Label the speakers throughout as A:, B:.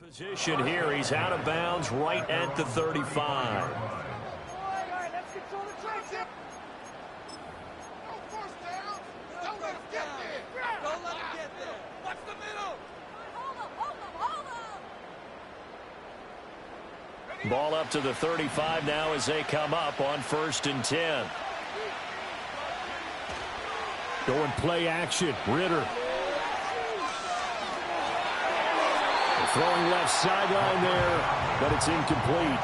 A: Position here. He's out of bounds right at the 35. Ball up to the 35 now as they come up on 1st and 10.
B: Going play action. Ritter. Throwing left sideline there, but it's incomplete.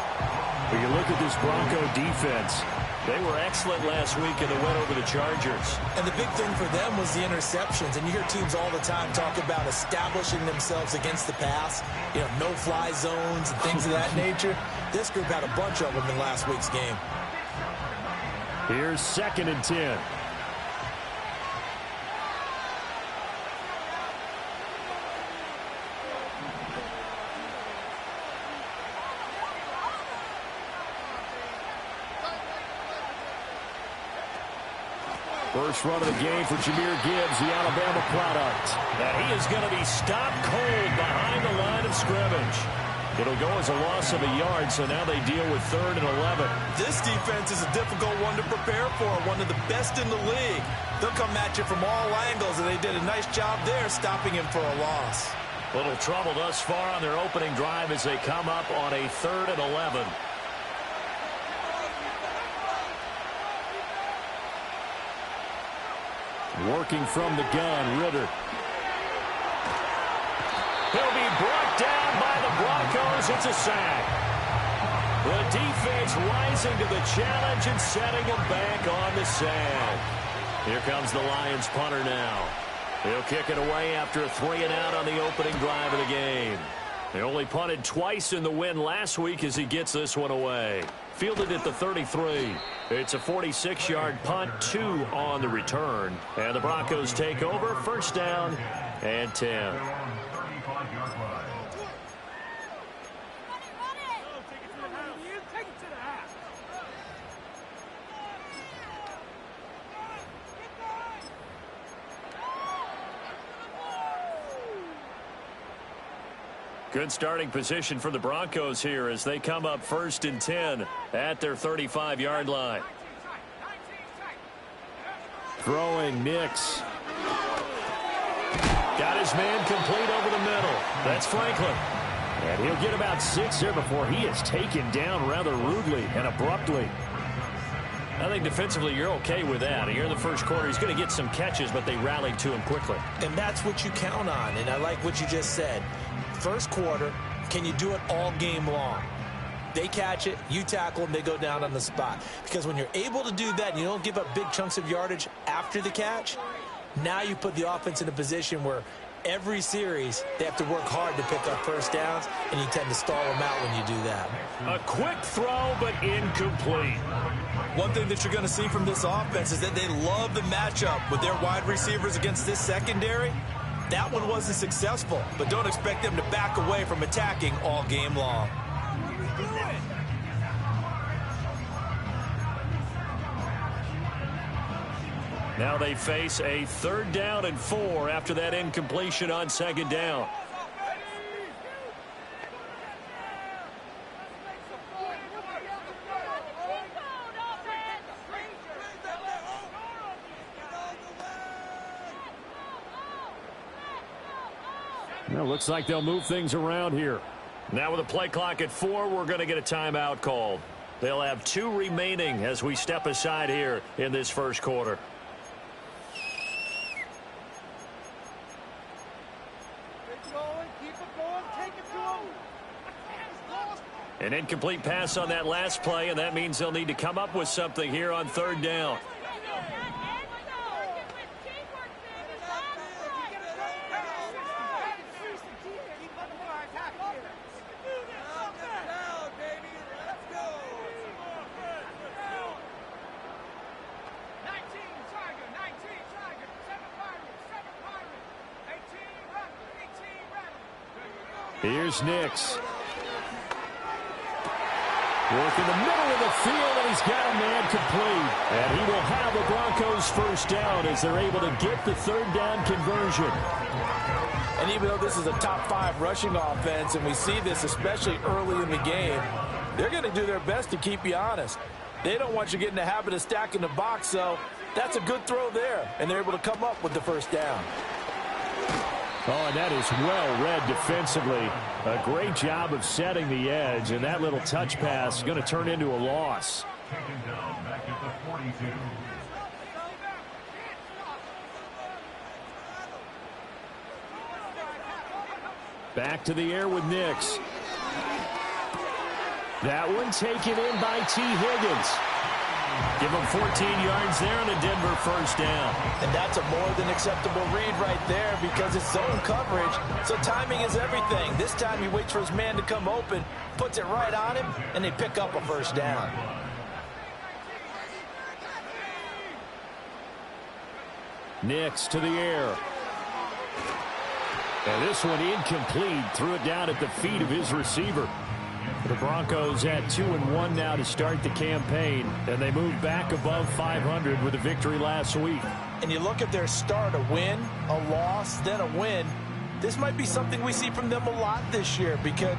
B: When you look at this Bronco defense,
A: they were excellent last week in the win over the Chargers.
C: And the big thing for them was the interceptions. And you hear teams all the time talk about establishing themselves against the pass, no-fly zones and things of that nature. This group had a bunch of them in last week's game.
B: Here's 2nd and 10. First run of the game for Jahmyr Gibbs, the Alabama product.
A: And he is going to be stopped cold behind the line of scrimmage. It'll go as a loss of a yard, so now they deal with 3rd and 11.
C: This defense is a difficult one to prepare for, one of the best in the league. They'll come at you from all angles, and they did a nice job there stopping him for a loss.
A: Little trouble thus far on their opening drive as they come up on a 3rd and 11.
B: Working from the gun, Ritter.
A: He'll be brought down by the Broncos. It's a sack. The defense rising to the challenge and setting him back on the sack. Here comes the Lions punter now. He'll kick it away after a 3-and-out on the opening drive of the game. They only punted twice in the win last week as he gets this one away. Fielded at the 33. It's a 46-yard punt, 2 on the return. And the Broncos take over, 1st down and 10. Good starting position for the Broncos here as they come up 1st and 10 at their 35-yard line.
B: Throwing Nix.
A: Got his man complete over the middle. That's Franklin.
B: And he'll get about 6 here before he is taken down rather rudely and abruptly.
A: I think defensively you're okay with that. Here in the first quarter, he's going to get some catches, but they rallied to him quickly.
C: And that's what you count on, and I like what you just said. First quarter, can you do it all game long? They catch it, you tackle them, they go down on the spot. Because when you're able to do that and you don't give up big chunks of yardage after the catch, now you put the offense in a position where every series they have to work hard to pick up first downs, and you tend to stall them out when you do that.
A: A quick throw, but incomplete.
C: One thing that you're going to see from this offense is that they love the matchup with their wide receivers against this secondary. That one wasn't successful, but don't expect them to back away from attacking all game long.
A: Now they face a 3rd down and 4 after that incompletion on 2nd down.
B: Well, looks like they'll move things around here.
A: Now with a play clock at 4, we're going to get a timeout called. They'll have 2 remaining as we step aside here in this first quarter. An incomplete pass on that last play, and that means they'll need to come up with something here on 3rd down.
B: Here's Nix. Working the middle of the field, and he's got a man complete. And he will have the Broncos first down as they're able to get the third down conversion.
C: And even though this is a top 5 rushing offense, and we see this especially early in the game, they're going to do their best to keep you honest. They don't want you getting the habit of stacking the box, so that's a good throw there, and they're able to come up with the first down.
B: Oh, and that is well read defensively. A great job of setting the edge, and that little touch pass is going to turn into a loss.
D: Second down, back at the 42.
B: Back to the air with Nix. That one taken in by T. Higgins. Give him 14 yards there and a Denver first down.
C: And that's a more than acceptable read right there because it's zone coverage, so timing is everything. This time he waits for his man to come open, puts it right on him, and they pick up a first down.
B: Nix to the air. And this one incomplete. Threw it down at the feet of his receiver. The Broncos at 2-1 now to start the campaign, and they move back above 500 with a victory last week.
C: And you look at their start, a win, a loss, then a win. This might be something we see from them a lot this year because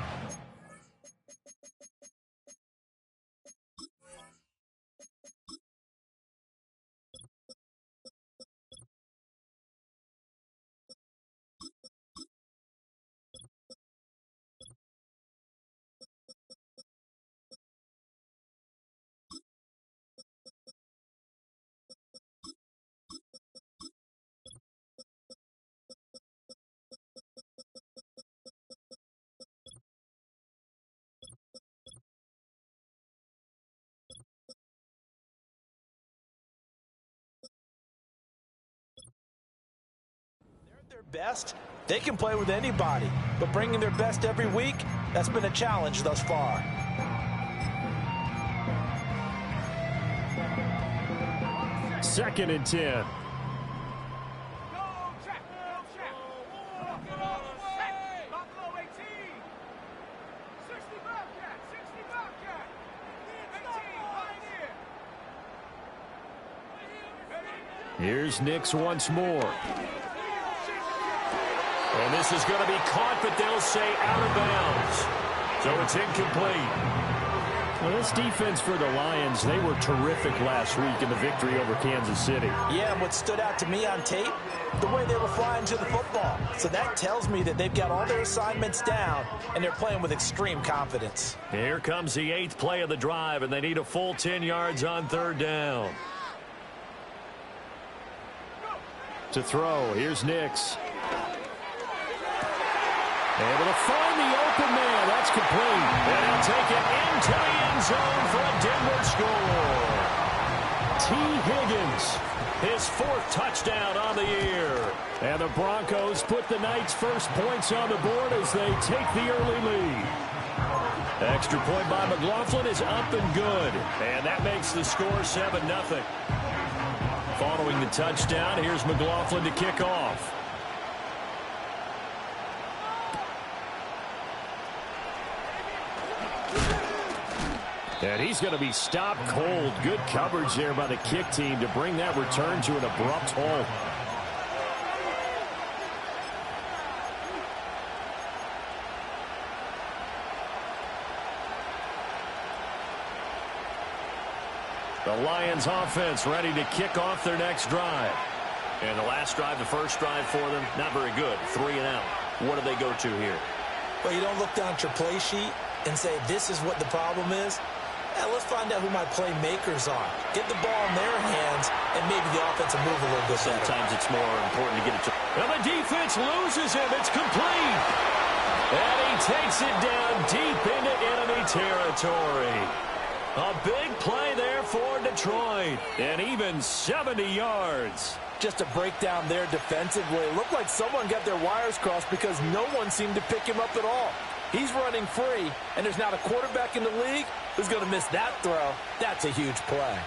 C: their best, they can play with anybody, but bringing their best every week, that's been a challenge thus far.
B: Second and 10. Here's Nix once more.
A: And this is going to be caught, but they'll say out of bounds. So it's incomplete.
B: Well, this defense for the Lions, they were terrific last week in the victory over Kansas City.
C: Yeah, and what stood out to me on tape, the way they were flying to the football. So that tells me that they've got all their assignments down, and they're playing with extreme confidence.
A: Here comes the 8th play of the drive, and they need a full 10 yards on third down.
B: To throw, here's Nix. Able to find the open man. That's complete.
A: And he'll take it into the end zone for a Denver score.
B: T. Higgins,
A: his 4th touchdown on the year.
B: And the Broncos put the Knights' first points on the board as they take the early lead. Extra point by McLaughlin is up and good.
A: And that makes the score 7-0.
B: Following the touchdown, here's McLaughlin to kick off. And he's going to be stopped cold. Good coverage there by the kick team to bring that return to an abrupt halt. The Lions offense ready to kick off their next drive.
A: And the last drive, the first drive for them, not very good. 3 and out. What do they go to here?
C: Well, you don't look down at your play sheet and say, this is what the problem is. Now, let's find out who my playmakers are. Get the ball in their hands, and maybe the offense will move a little bit better.
A: Sometimes it's more important to get it to...
B: And the defense loses him. It's complete.
A: And he takes it down deep into enemy territory. A big play there for Detroit.
B: And even 70 yards.
C: Just a breakdown there defensively. It looked like someone got their wires crossed because no one seemed to pick him up at all. He's running free, and there's not a quarterback in the league who's going to miss that throw. That's a huge play.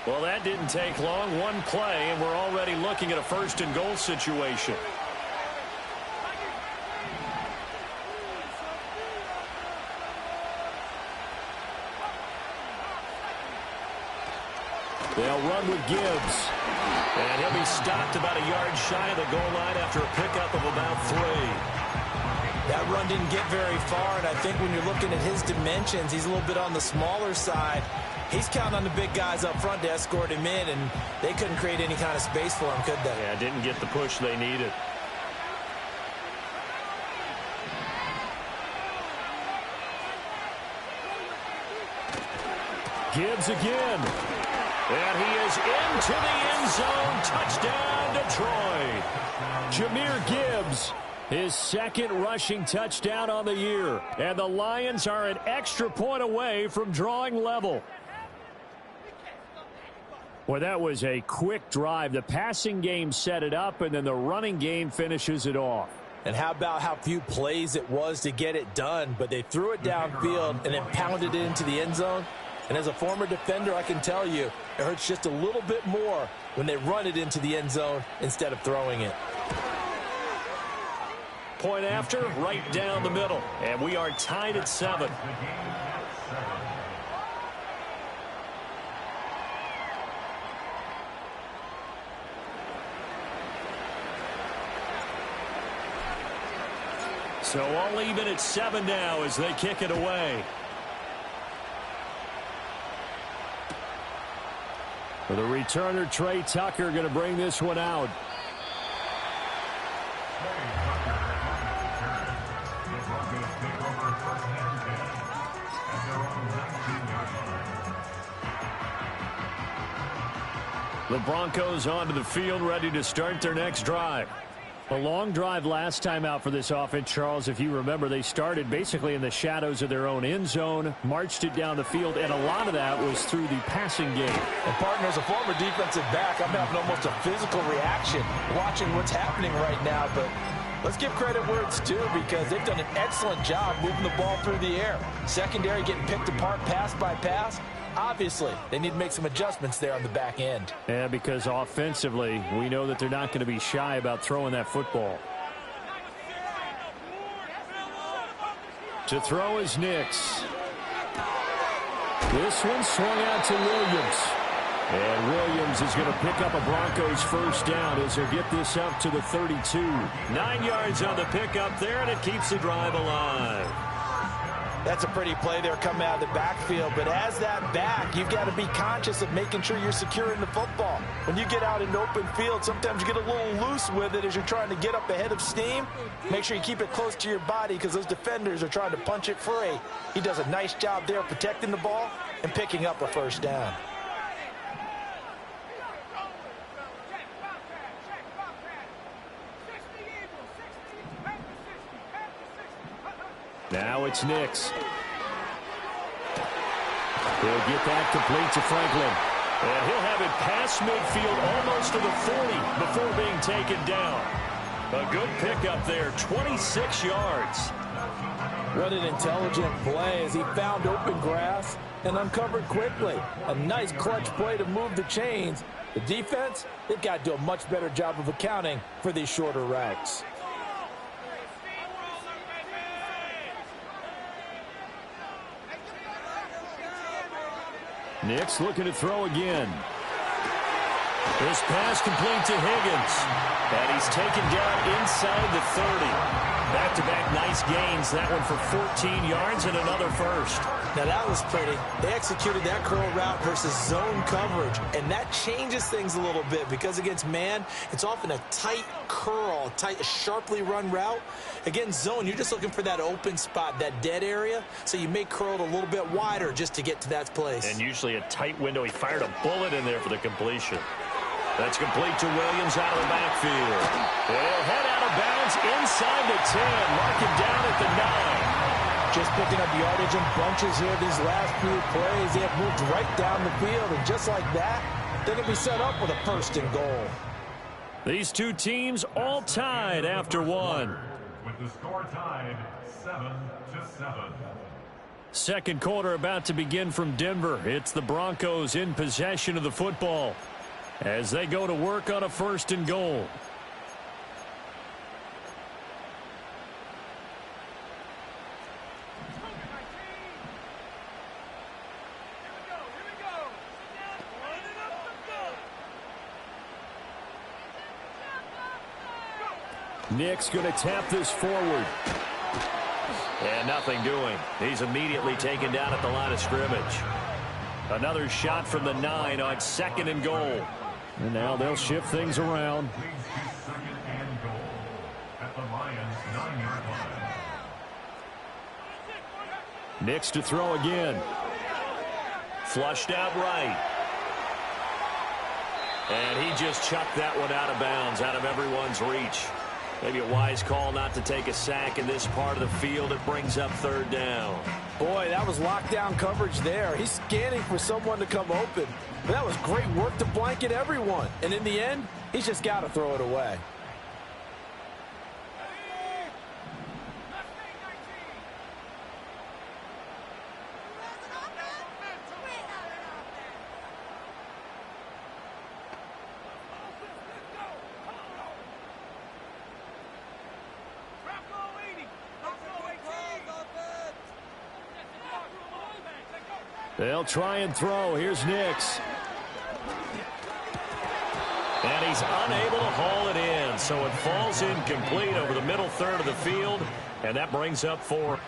B: Well, that didn't take long. One play, and we're already looking at a first-and-goal situation. They'll run with Gibbs. And he'll be stopped about a yard shy of the goal line after a pickup of about 3.
C: That run didn't get very far, and I think when you're looking at his dimensions, he's a little bit on the smaller side. He's counting on the big guys up front to escort him in, and they couldn't create any kind of space for him, could they?
B: Yeah, didn't get the push they needed. Gibbs again. And he is into the end zone. Touchdown, Detroit. Jahmyr Gibbs, his second rushing touchdown on the year. And the Lions are an extra point away from drawing level. Well, that was a quick drive. The passing game set it up, and then the running game finishes it off.
C: And how about how few plays it was to get it done, but they threw it downfield and then pounded it into the end zone. And as a former defender, I can tell you, it hurts just a little bit more when they run it into the end zone instead of throwing it.
B: Point after, right down the middle. And we are tied at 7. So all even at 7 now as they kick it away. For the returner, Trey Tucker, going to bring this one out. The Broncos onto the field, ready to start their next drive. A long drive last time out for this offense, Charles. If you remember, they started basically in the shadows of their own end zone, marched it down the field, and a lot of that was through the passing game.
C: And, partner, as a former defensive back, I'm having almost a physical reaction watching what's happening right now. But let's give credit where it's due because they've done an excellent job moving the ball through the air. Secondary getting picked apart pass by pass. Obviously, they need to make some adjustments there on the back end.
B: Yeah, because offensively, we know that they're not going to be shy about throwing that football. To throw is Nix. This one swung out to Williams. And Williams is going to pick up a Broncos first down as he'll get this up to the 32. 9 yards on the pickup there, and it keeps the drive alive.
C: That's a pretty play there coming out of the backfield, but as that back, you've got to be conscious of making sure you're securing the football. When you get out in open field, sometimes you get a little loose with it as you're trying to get up ahead of steam. Make sure you keep it close to your body because those defenders are trying to punch it free. He does a nice job there protecting the ball and picking up a first down.
B: Now it's Nix. He'll get that complete to Franklin. And he'll have it past midfield almost to the 40 before being taken down. A good pickup there, 26 yards.
C: What an intelligent play as he found open grass and uncovered quickly. A nice clutch play to move the chains. The defense, they've got to do a much better job of accounting for these shorter routes.
B: Nix looking to throw again. This pass complete to Higgins. And he's taken down inside the 30. Back-to-back nice gains. That one for 14 yards and another first.
C: Now that was pretty. They executed that curl route versus zone coverage. And that changes things a little bit because against man, it's often a tight curl, tight, sharply run route. Against zone, you're just looking for that open spot, that dead area. So you may curl it a little bit wider just to get to that place.
B: And usually a tight window. He fired a bullet in there for the completion. That's complete to Williams out of the backfield. They'll head out of bounds inside the 10. Mark him down at the 9.
C: Just picking up yardage in bunches here these last few plays. They have moved right down the field, and just like that, they're going to be set up with a first and goal.
B: These two teams all tied after one.
D: With the score tied 7-7.
B: Second quarter about to begin from Denver. It's the Broncos in possession of the football as they go to work on a 1st and goal. Nick's going to tap this forward.
A: And nothing doing. He's immediately taken down at the line of scrimmage.
B: Another shot from the 9 on 2nd and goal. And now they'll shift things around.
D: Second and goal at the Lions' 9-yard line.
B: Nick's to throw again.
A: Flushed out right. And he just chucked that one out of bounds, out of everyone's reach. Maybe a wise call not to take a sack in this part of the field. It brings up 3rd down.
C: Boy, that was lockdown coverage there. He's scanning for someone to come open. But that was great work to blanket everyone. And in the end, he's just got to throw it away.
B: They'll try and throw. Here's Nix.
A: And he's unable to haul it in, so it falls incomplete over the middle 3rd of the field, and that brings up 4.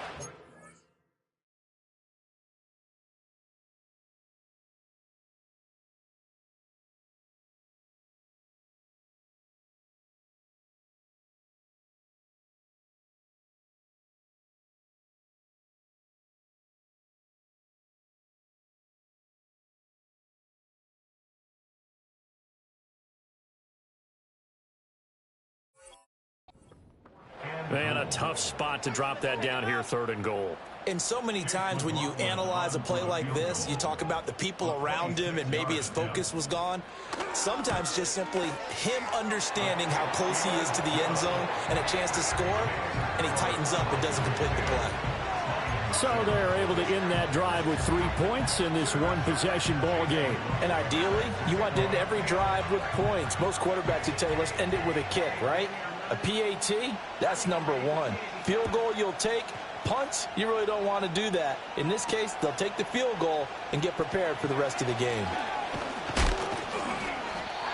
A: Man, a tough spot to drop that down here, 3rd and goal.
C: And so many times when you analyze a play like this, you talk about the people around him and maybe his focus was gone. Sometimes just simply him understanding how close he is to the end zone and a chance to score, and he tightens up and doesn't complete the play.
B: So they're able to end that drive with 3 points in this one-possession ball game.
C: And ideally, you want to end every drive with points. Most quarterbacks would tell you, let's end it with a kick, right? A PAT, that's number 1. Field goal you'll take. Punts, you really don't want to do that. In this case, they'll take the field goal and get prepared for the rest of the game.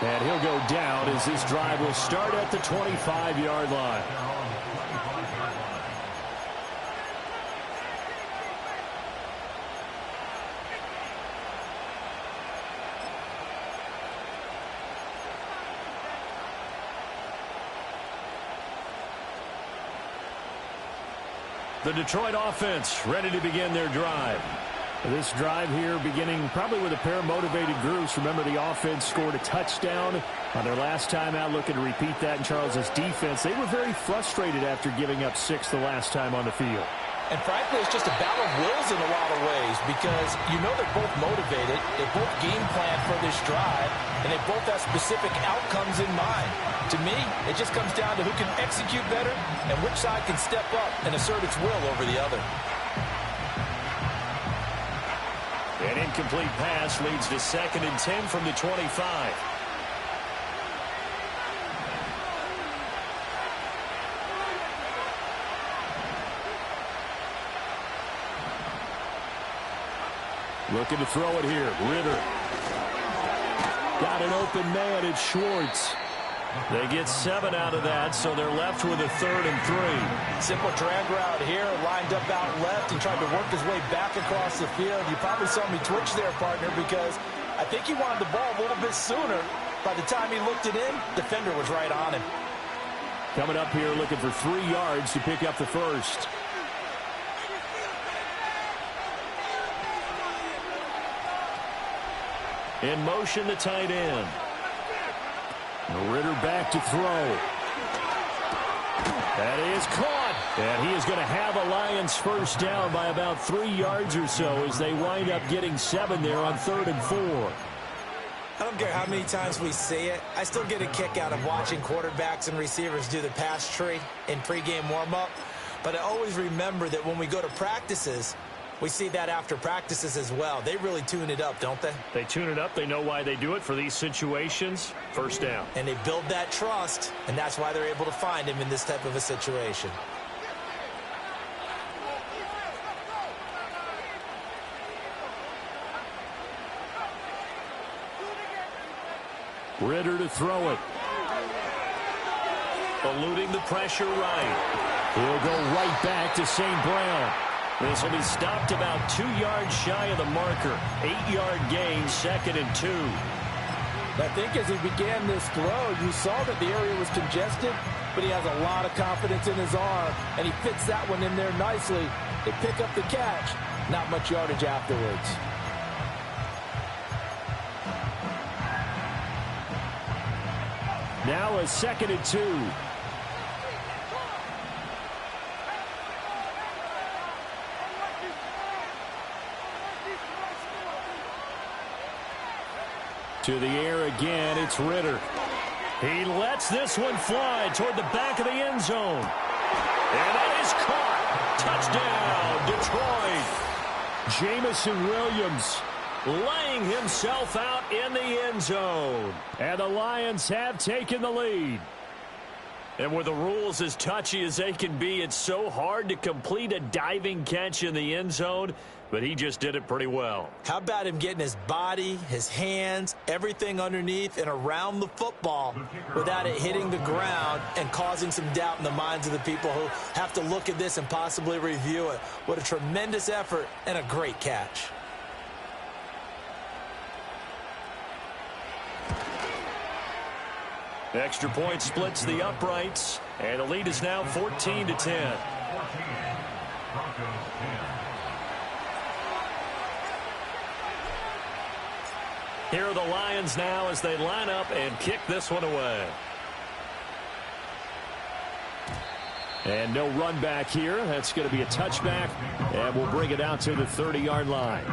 B: And he'll go down as this drive will start at the 25-yard line. The Detroit offense ready to begin their drive. This drive here beginning probably with a pair of motivated groups. Remember, the offense scored a touchdown on their last time out, looking to repeat that in Charles' defense. They were very frustrated after giving up 6 the last time on the field.
C: And frankly, it's just a battle of wills in a lot of ways because you know they're both motivated, they both game plan for this drive, and they both have specific outcomes in mind. To me, it just comes down to who can execute better and which side can step up and assert its will over the other.
A: An incomplete pass leads to 2nd and 10 from the 25.
B: Looking to throw it here. Ritter. Got an open man. It's Schwartz.
A: They get 7 out of that, so they're left with a 3rd and 3.
C: Simple drag route here, lined up out left and tried to work his way back across the field. You probably saw me twitch there, partner, because I think he wanted the ball a little bit sooner. By the time he looked it in, defender was right on him.
B: Coming up here looking for 3 yards to pick up the first.
A: In motion, the tight end.
B: Ritter back to throw. That is caught. And he is going to have a Lions first down by about 3 yards or so as they wind up getting 7 there on 3rd and 4.
C: I don't care how many times we see it. I still get a kick out of watching quarterbacks and receivers do the pass tree in pregame warm-up. But I always remember that when we go to practices, We see that after practices as well. They really tune it up, don't they?
A: They tune it up. They know why they do it for these situations. First down.
C: And they build that trust, and that's why they're able to find him in this type of a situation.
B: Ritter to throw it.
A: Eluding the pressure right.
B: He'll go right back to St. Brown.
A: This will be stopped about 2 yards shy of the marker. 8-yard gain, 2nd and 2.
E: I think as he began this throw, you saw that the area was congested, but he has a lot of confidence in his arm, and he fits that one in there nicely. They pick up the catch. Not much yardage afterwards.
B: Now a 2nd and 2. To the air again, it's Ritter.
A: He lets this one fly toward the back of the end zone. And that is caught. Touchdown, Detroit.
B: Jamison Williams
A: laying himself out in the end zone.
B: and the Lions have taken the lead.
A: And with the rules as touchy as they can be, it's so hard to complete a diving catch in the end zone, but he just did it pretty well.
C: How about him getting his body, his hands, everything underneath and around the football without it hitting the ground and causing some doubt in the minds of the people who have to look at this and possibly review it. What a tremendous effort and a great catch.
A: Extra point splits the uprights, and the lead is now 14-10.
D: 14. Broncos 10.
A: Here are the Lions now as they line up and kick this one away.
B: And no run back here. That's going to be a touchback, and we'll bring it out to the 30-yard line.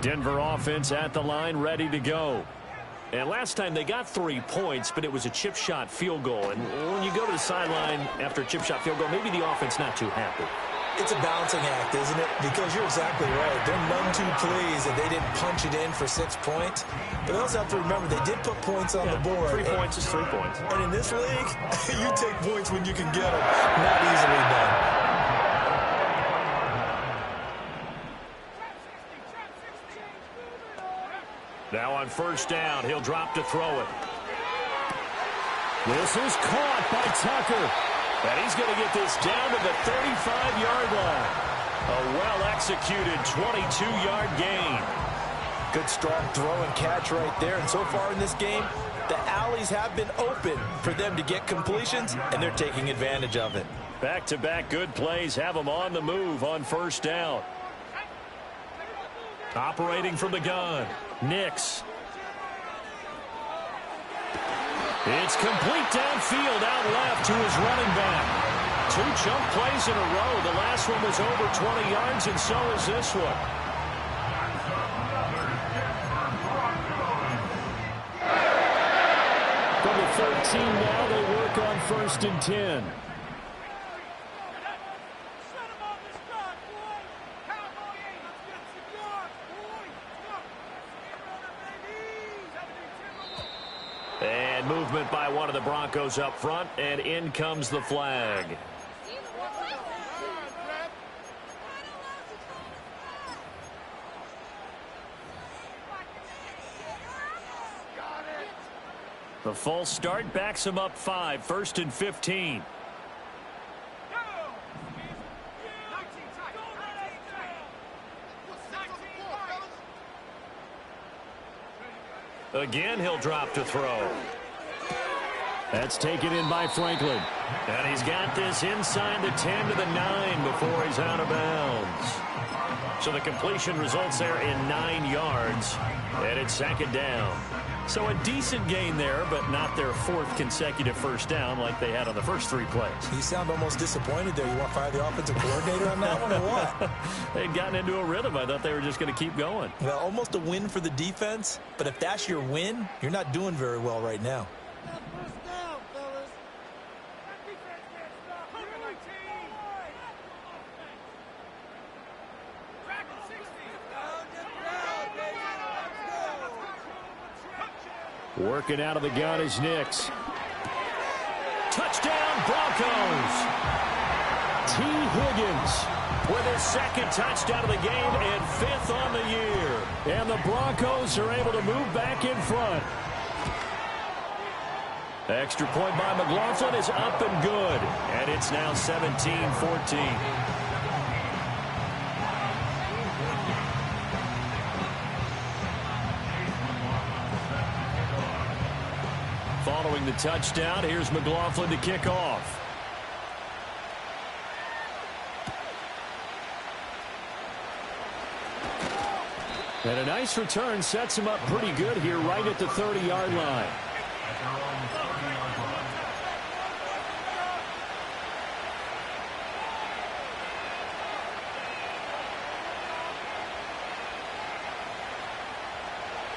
A: Denver offense at the line, ready to go. And last time they got 3 points, but it was a chip shot field goal. And when you go to the sideline after a chip shot field goal, maybe the offense not too happy.
C: It's a balancing act, isn't it? Because you're exactly right. They're none too pleased that they didn't punch it in for 6 points. But they also have to remember they did put points on the board.
A: 3 points is 3 points.
C: And in this league, you take points when you can get them. Not easily done.
A: Now on first down, he'll drop to throw it.
B: This is caught by Tucker.
A: And he's going to get this down to the 35-yard line. A well-executed 22-yard gain.
C: Good strong throw and catch right there. And so far in this game, the alleys have been open for them to get completions, and they're taking advantage of it.
A: Back-to-back good plays have them on the move on first down. Operating from the gun, Nix. It's complete downfield out left to his running back. 2 chunk plays in a row. The last one was over 20 yards, and so is this one.
B: From the 13 now, they work on 1st and 10.
A: And movement by one of the Broncos up front, and in comes the flag. The false start backs him up 5, 1st and 15. Again, he'll drop to throw.
B: That's taken in by Franklin.
A: And he's got this inside the 10 to the 9 before he's out of bounds. So the completion results there in 9 yards. And it's 2nd down.
B: So a decent gain there, but not their fourth consecutive first down like they had on the first 3 plays.
C: You sound almost disappointed there. You want to fire the offensive coordinator on that one or what?
B: They'd gotten into a rhythm. I thought they were just going to keep going.
C: Well, almost a win for the defense, but if that's your win, you're not doing very well right now.
B: Working out of the gun is Nix. Touchdown, Broncos. T. Higgins with his second touchdown of the game and 5th on the year. And the Broncos are able to move back in front. The extra point by McLaughlin is up and good. And it's now 17-14. Following the touchdown, here's McLaughlin to kick off. And a nice return sets him up pretty good here right at the 30-yard line.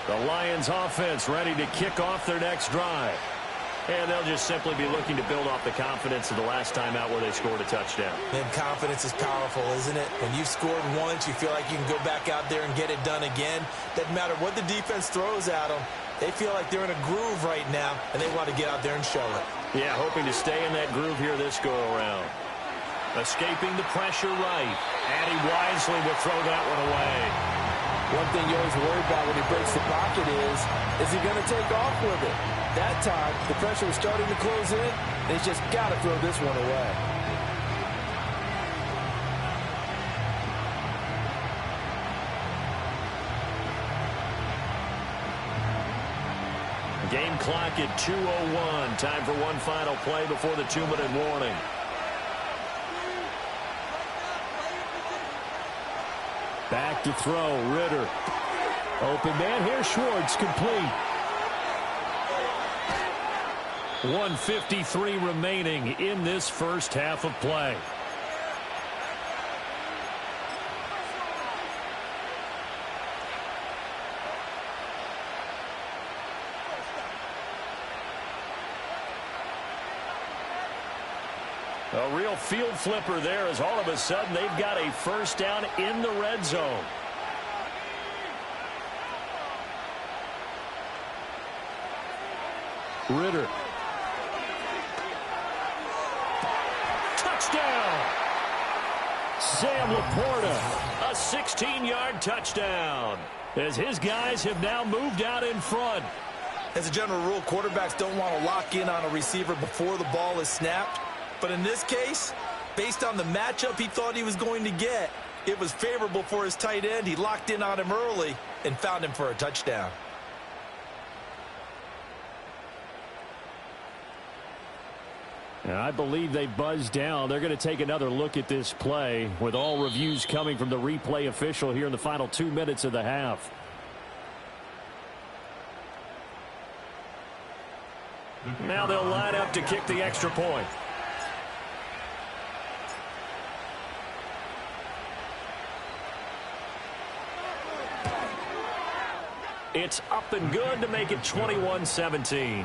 B: The Lions offense ready to kick off their next drive. And they'll just simply be looking to build off the confidence of the last time out where they scored a touchdown.
C: And confidence is powerful, isn't it? When you've scored once, you feel like you can go back out there and get it done again. Doesn't matter what the defense throws at them. They feel like they're in a groove right now, and they want to get out there and show it.
B: Yeah, hoping to stay in that groove here this go-around. Escaping the pressure right. And he wisely will throw that one away.
E: One thing you always worry about when he breaks the pocket is he going to take off with it? That time, the pressure was starting to close in, and he's just got to throw this one away.
B: Game clock at 2:01. Time for one final play before the 2-minute warning. Back to throw, Ritter. Open man here, Schwartz, complete. 1:53 remaining in this first half of play. A real field flipper there as all of a sudden they've got a first down in the red zone. Ritter. Touchdown! Sam Laporta, a 16-yard touchdown, as his guys have now moved out in front.
C: As a general rule, quarterbacks don't want to lock in on a receiver before the ball is snapped. But in this case, based on the matchup he thought he was going to get, it was favorable for his tight end. He locked in on him early and found him for a touchdown.
B: And I believe they buzzed down. They're going to take another look at this play with all reviews coming from the replay official here in the final 2 minutes of the half. Now they'll line up to kick the extra point. It's up and good to make it 21-17.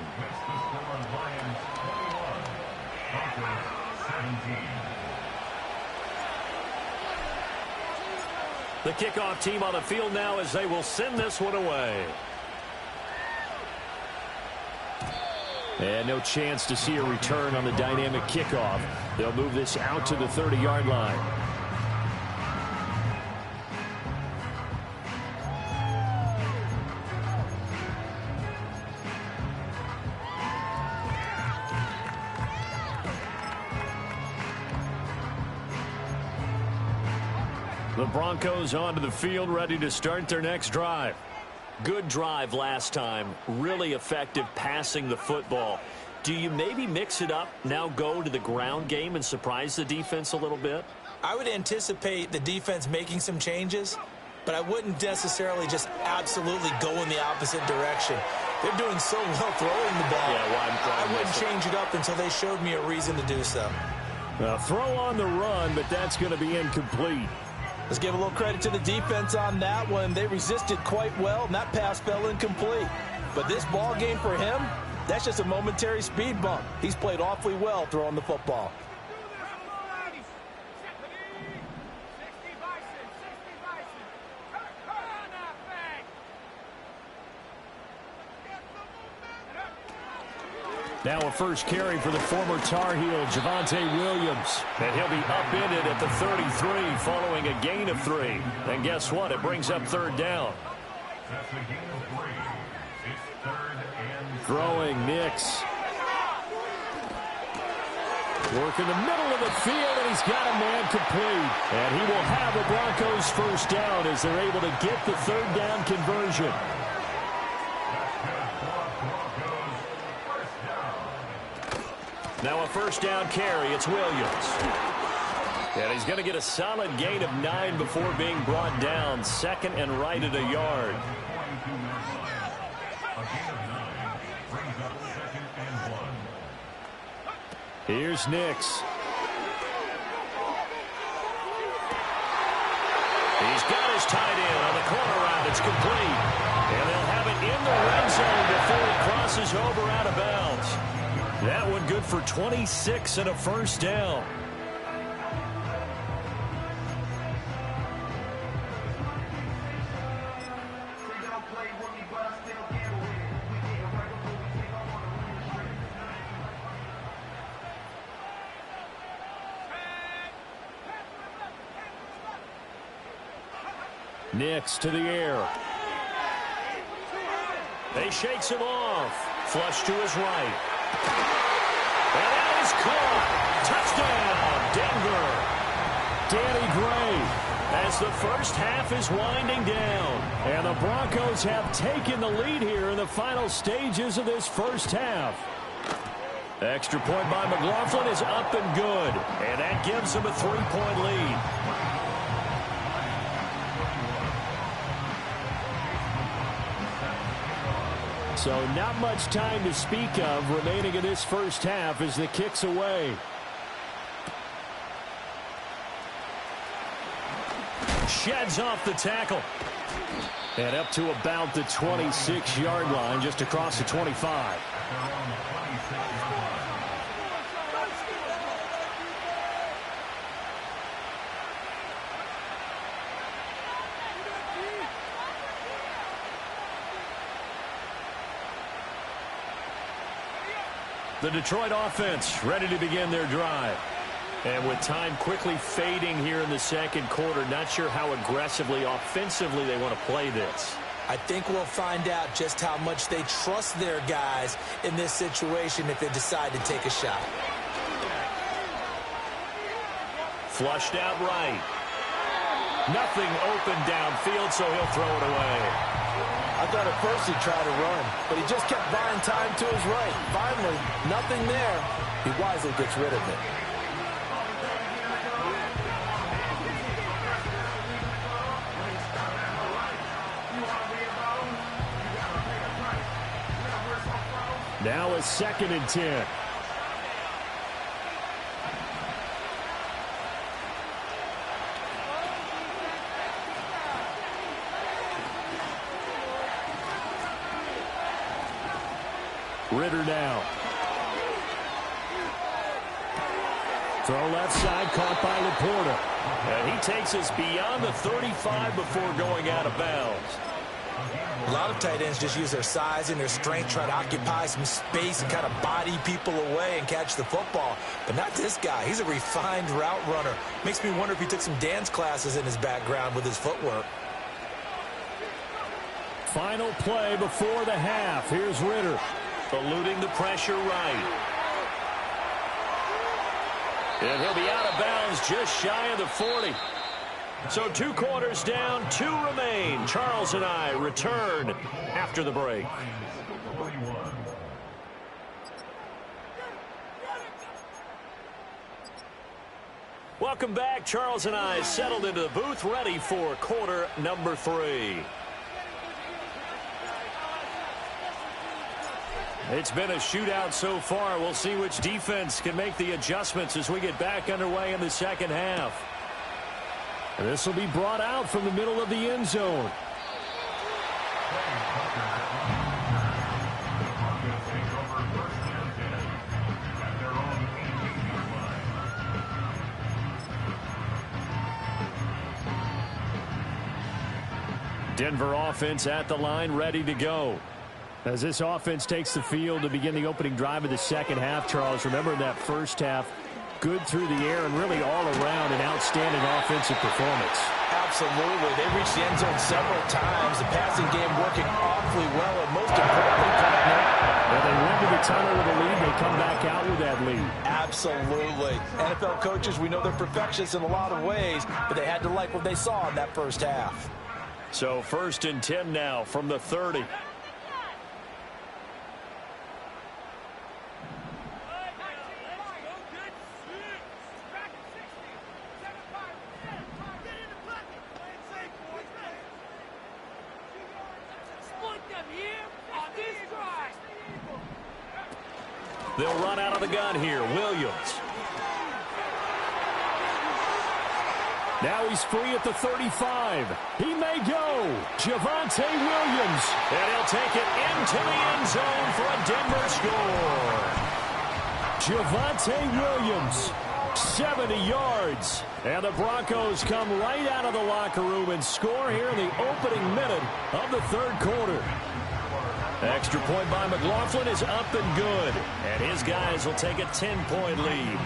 B: The kickoff team on the field now as they will send this one away. And no chance to see a return on the dynamic kickoff. They'll move this out to the 30-yard line. The Broncos onto the field, ready to start their next drive. Good drive last time. Really effective passing the football. Do you maybe mix it up, now go to the ground game and surprise the defense a little bit?
C: I would anticipate the defense making some changes, but I wouldn't necessarily just absolutely go in the opposite direction. They're doing so well throwing the ball.
A: Yeah,
C: I wouldn't change it up until they showed me a reason to do so.
B: Throw on the run, but that's going to be incomplete.
E: Let's give a little credit to the defense on that one. They resisted quite well, and that pass fell incomplete. But this ball game for him, that's just a momentary speed bump. He's played awfully well throwing the football.
B: Now a first carry for the former Tar Heel, Javonte Williams. And he'll be upended at the 33 following a gain of 3. And guess what? It brings up third down.
D: That's a gain of 3. It's 3rd and
B: Throwing Nix. Work in the middle of the field, and he's got a man complete. And he will have the Broncos first down as they're able to get the third down conversion. Now a first down carry. It's Williams. And he's going to get a solid gain of 9 before being brought down. Second and right at a yard. Here's Nix. He's got his tight end on the corner route. It's complete. And they'll have it in the red zone before he crosses over out of bounds. That one good for 26 and a first down. Nix to the air. They shakes him off. Flush to his right. And that is caught. Touchdown, Denver. Danny Gray as the first half is winding down. And the Broncos have taken the lead here in the final stages of this first half. Extra point by McLaughlin is up and good. And that gives them a 3-point lead. So not much time to speak of remaining in this first half as the kick's away. Sheds off the tackle. And up to about the 26-yard line, just across the 25. The Detroit offense ready to begin their drive. And with time quickly fading here in the second quarter, not sure how aggressively, offensively they want to play this.
C: I think we'll find out just how much they trust their guys in this situation if they decide to take a shot.
B: Flushed out right. Nothing open downfield, so he'll throw it away.
E: I thought at first he'd try to run, but he just kept buying time to his right. Finally, nothing there. He wisely gets rid of it. Now a 2nd and 10. Ritter now. Throw left side, caught by Laporta. And he takes us beyond the 35 before going out of bounds.
C: A lot of tight ends just use their size and their strength, try to occupy some space and kind of body people away and catch the football. But not this guy. He's a refined route runner. Makes me wonder if he took some dance classes in his background with his footwork.
B: Final play before the half. Here's Ritter. Eluding the pressure right. And he'll be out of bounds just shy of the 40. So 2 quarters down, 2 remain. Charles and I return after the break. Welcome back. Charles and I settled into the booth, ready for quarter number 3. It's been a shootout so far. We'll see which defense can make the adjustments as we get back underway in the second half. This will be brought out from the middle of the end zone. Denver offense at the line, ready to go. As this offense takes the field to begin the opening drive of the second half, Charles, remember in that first half, good through the air and really all around an outstanding offensive performance.
E: Absolutely. They reached the end zone several times. The passing game working awfully well, and most importantly, partner,
B: when they went to the tunnel with a lead, they come back out with that lead.
E: Absolutely. NFL coaches, we know they're perfectionists in a lot of ways, but they had to like what they saw in that first half.
B: So 1st and 10 now from the 30. They'll run out of the gun here. Williams. Now he's free at the 35. He may go. Javonte Williams. And he'll take it into the end zone for a Denver score. Javonte Williams, 70 yards. And the Broncos come right out of the locker room and score here in the opening minute of the third quarter. Extra point by McLaughlin is up and good. And his guys will take a 10-point lead.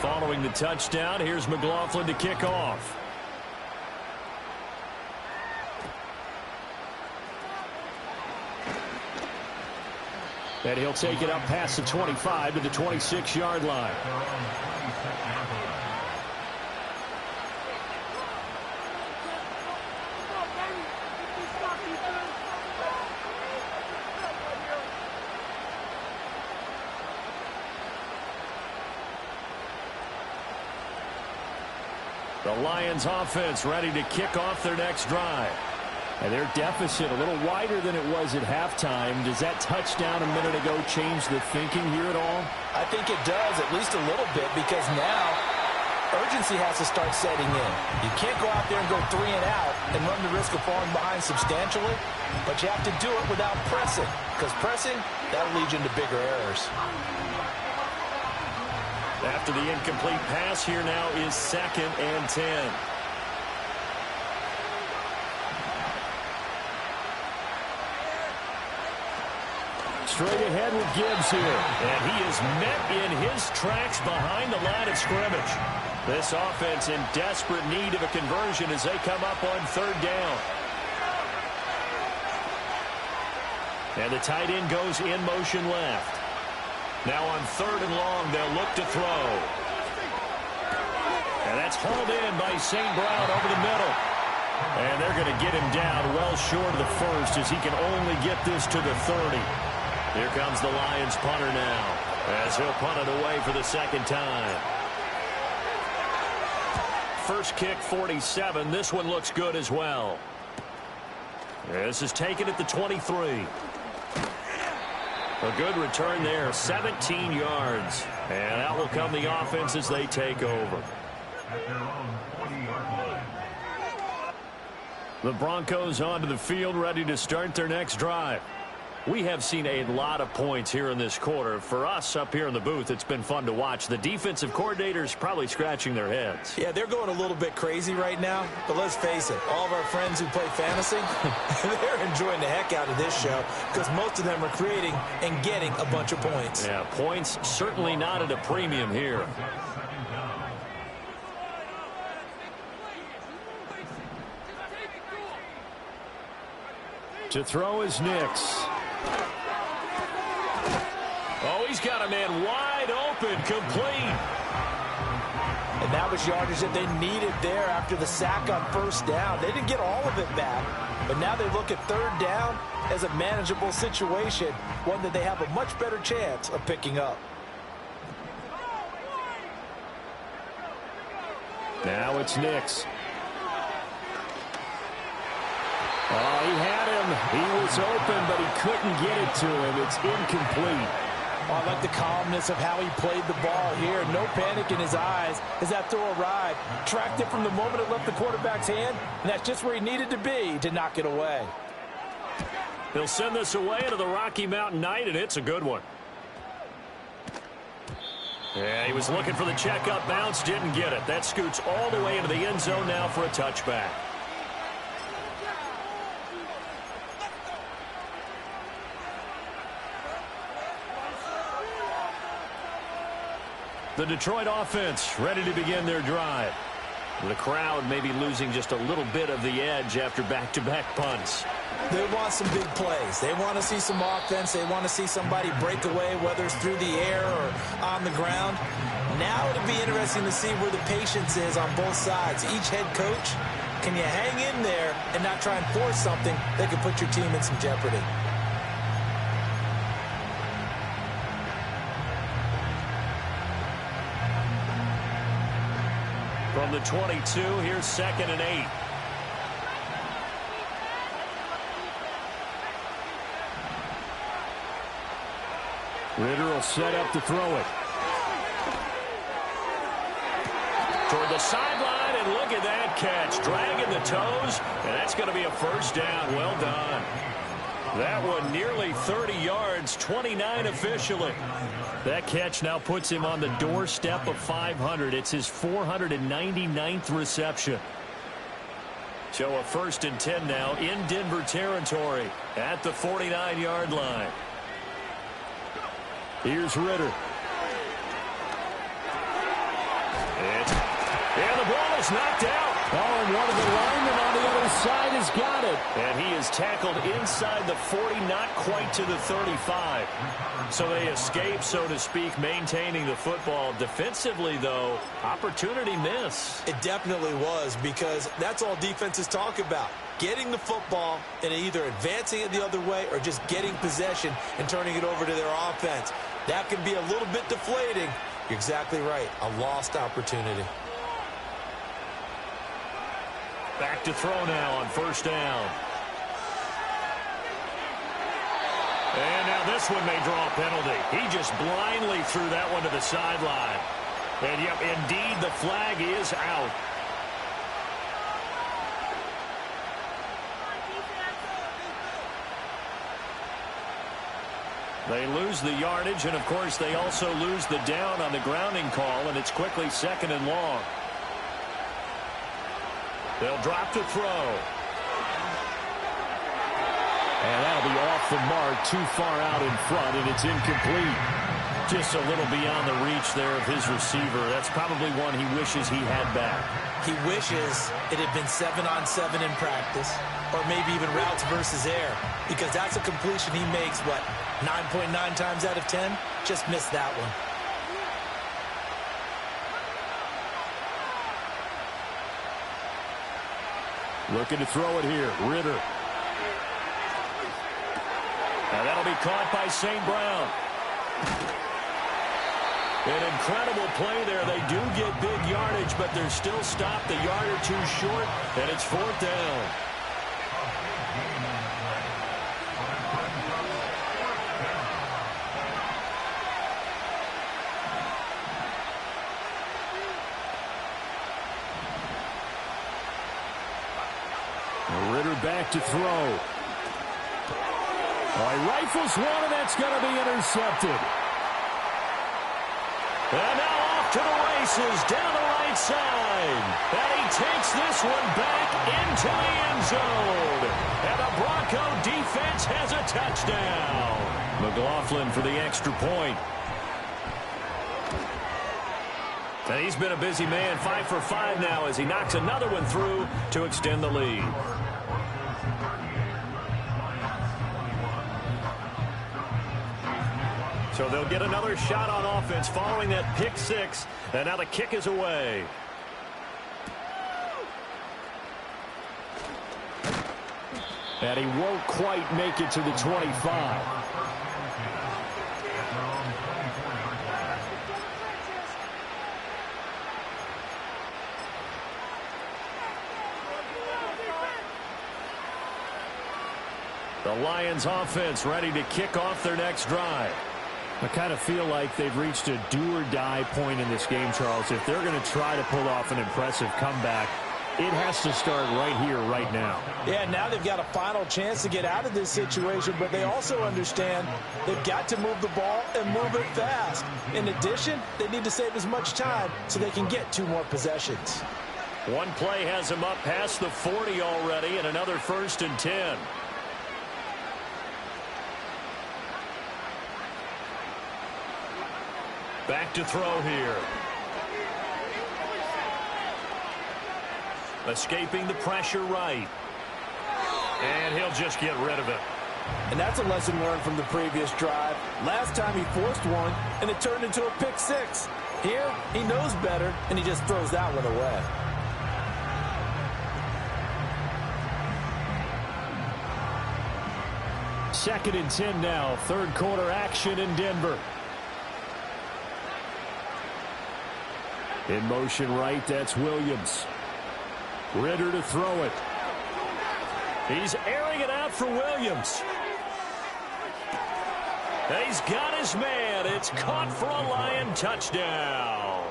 B: Following the touchdown, here's McLaughlin to kick off. And he'll take it up past the 25 to the 26-yard line. The Lions offense ready to kick off their next drive. And their deficit a little wider than it was at halftime. Does that touchdown a minute ago change the thinking here at all?
E: I think it does, at least a little bit, because now urgency has to start setting in. You can't go out there and go 3 and out and run the risk of falling behind substantially, but you have to do it without pressing, because pressing, that'll lead you into bigger errors.
B: After the incomplete pass, here now is 2nd and 10. Straight ahead with Gibbs here. And he is met in his tracks behind the line of scrimmage. This offense in desperate need of a conversion as they come up on 3rd down. And the tight end goes in motion left. Now on 3rd and long, they'll look to throw. And that's hauled in by St. Brown over the middle. And they're going to get him down well short of the first as he can only get this to the 30. Here comes the Lions punter now as he'll punt it away for the 2nd time. First kick, 47. This one looks good as well. This is taken at the 23. A good return there, 17 yards. And out will come the offense as they take over. The Broncos onto the field, ready to start their next drive. We have seen a lot of points here in this quarter. For us up here in the booth, it's been fun to watch. The defensive coordinators probably scratching their heads.
C: Yeah, they're going a little bit crazy right now. But let's face it, all of our friends who play fantasy, they're enjoying the heck out of this show because most of them are creating and getting a bunch of points.
B: Yeah, points certainly not at a premium here. To throw is Nix. Oh, he's got a man wide open, complete.
E: And that was yardage that they needed there after the sack on 1st down. They didn't get all of it back, but now they look at 3rd down as a manageable situation, one that they have a much better chance of picking up.
B: Now it's Nix. Oh, he had him He was open, but he couldn't get it to him. It's incomplete.
E: Oh, I like the calmness of how he played the ball here. No panic in his eyes as that throw arrived. Tracked it from the moment it left the quarterback's hand, and that's just where he needed to be to knock it away.
A: He'll send this away to the Rocky Mountain Knight, and it's a good one. Yeah, he was looking for the checkup bounce, didn't get it. That scoots all the way into the end zone now for a touchback. The Detroit offense ready to begin their drive. The crowd maybe losing just a little bit of the edge after back-to-back punts.
C: They want some big plays. They want to see some offense. They want to see somebody break away, whether it's through the air or on the ground. Now it'll be interesting to see where the patience is on both sides. Each head coach, can you hang in there and not try and force something that could put your team in some jeopardy?
A: From the 22, here's 2nd and 8.
B: Ritter will set up to throw it.
A: Toward the sideline, and look at that catch. Dragging the toes, and that's going to be a first down. Well done. That one nearly 30 yards, 29 officially. That catch now puts him on the doorstep of 500. It's his 499th reception. So a 1st and 10 now in Denver territory at the 49-yard line.
B: Here's Ritter.
A: And the ball is knocked out.
B: Oh, and one of the linemen on the other side has got it.
A: And he is tackled inside the 40, not quite to the 35. So they escape, so to speak, maintaining the football. Defensively, though, opportunity miss.
C: It definitely was, because that's all defenses talk about. Getting the football and either advancing it the other way or just getting possession and turning it over to their offense. That can be a little bit deflating. You're exactly right. A lost opportunity.
A: Back to throw now on 1st down. And now this one may draw a penalty. He just blindly threw that one to the sideline. And, yep, indeed, the flag is out. They lose the yardage, and, of course, they also lose the down on the grounding call, and it's quickly 2nd and long. They'll drop to throw.
B: And that'll be off the mark, too far out in front, and it's incomplete.
A: Just a little beyond the reach there of his receiver. That's probably one he wishes he had back.
C: He wishes it had been 7-on-7 in practice, or maybe even routes versus air, because that's a completion he makes, 9.9 times out of 10? Just missed that one.
B: Looking to throw it here. Ritter.
A: And that'll be caught by St. Brown. An incredible play there. They do get big yardage, but they're still stopped a yard or two short, and it's 4th down.
B: Ritter back to throw. He rifles one, and that's going to be intercepted.
A: And now off to the races, down the right side. And he takes this one back into the end zone. And the Bronco defense has a touchdown. McLaughlin for the extra point. And he's been a busy man, 5 for 5 now as he knocks another one through to extend the lead. So they'll get another shot on offense following that pick 6. And now the kick is away.
B: And he won't quite make it to the 25.
A: The Lions offense ready to kick off their next drive.
B: I kind of feel like they've reached a do-or-die point in this game, Charles. If they're going to try to pull off an impressive comeback, it has to start right here, right now.
E: Yeah, now they've got a final chance to get out of this situation, but they also understand they've got to move the ball and move it fast. In addition, they need to save as much time so they can get 2 more possessions.
A: One play has him up past the 40 already, and another 1st and 10. Back to throw here. Escaping the pressure right. And he'll just get rid of it.
E: And that's a lesson learned from the previous drive. Last time he forced one, and it turned into a pick 6. Here, he knows better, and he just throws that one away.
B: Second and 10 now. 3rd quarter action in Denver. In motion right, that's Williams. Ritter to throw it.
A: He's airing it out for Williams. He's got his man. It's caught for a Lion touchdown.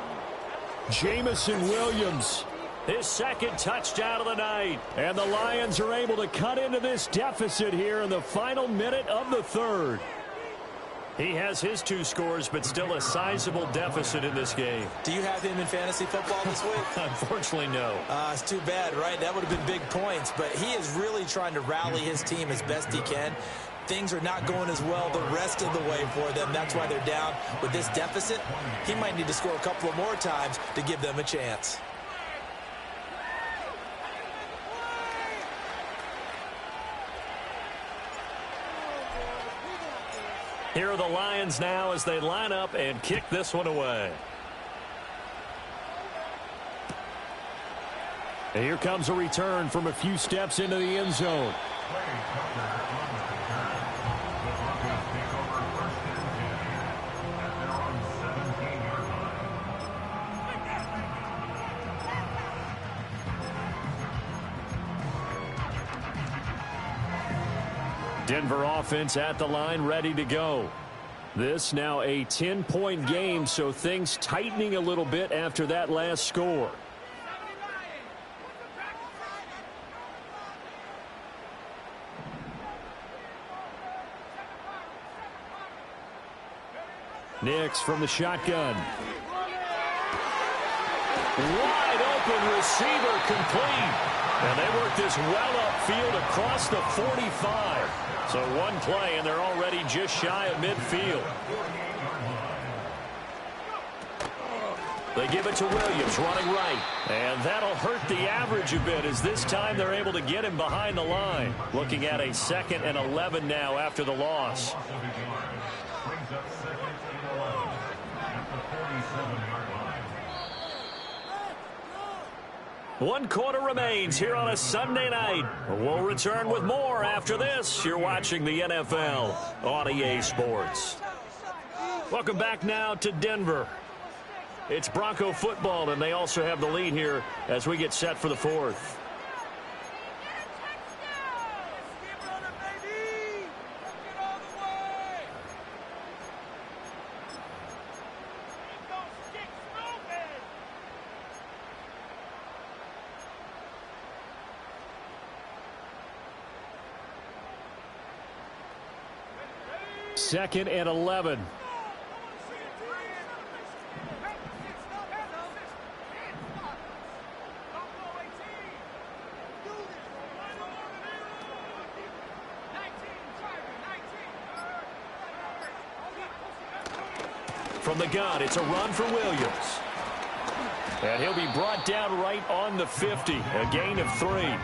B: Jamison Williams.
A: His 2nd touchdown of the night.
B: And the Lions are able to cut into this deficit here in the final minute of the 3rd.
A: He has his 2 scores, but still a sizable deficit in this game.
C: Do you have him in fantasy football this week?
A: Unfortunately, no.
C: It's too bad, right? That would have been big points, but he is really trying to rally his team as best he can. Things are not going as well the rest of the way for them. That's why they're down with this deficit. He might need to score a couple of more times to give them a chance.
A: Here are the Lions now as they line up and kick this one away.
B: And here comes a return from a few steps into the end zone.
A: Denver offense at the line, ready to go.
B: This now a 10-point game, so things tightening a little bit after that last score. Nix from the shotgun.
A: Wide open receiver complete. And they work this well upfield across the 45. So one play, and they're already just shy of midfield. They give it to Williams, running right. And that'll hurt the average a bit, as this time they're able to get him behind the line. Looking at a 2nd and 11 now after the loss.
D: Brings up 2nd and 11 at the 47-yard line.
A: 1 quarter remains here on a Sunday night. We'll return with more after this. You're watching the NFL on EA Sports. Welcome back now to Denver. It's Bronco football, and they also have the lead here as we get set for the 4th.
B: Second and 11.
A: From the gun, it's a run for Williams. And he'll be brought down right on the 50, a gain of 3.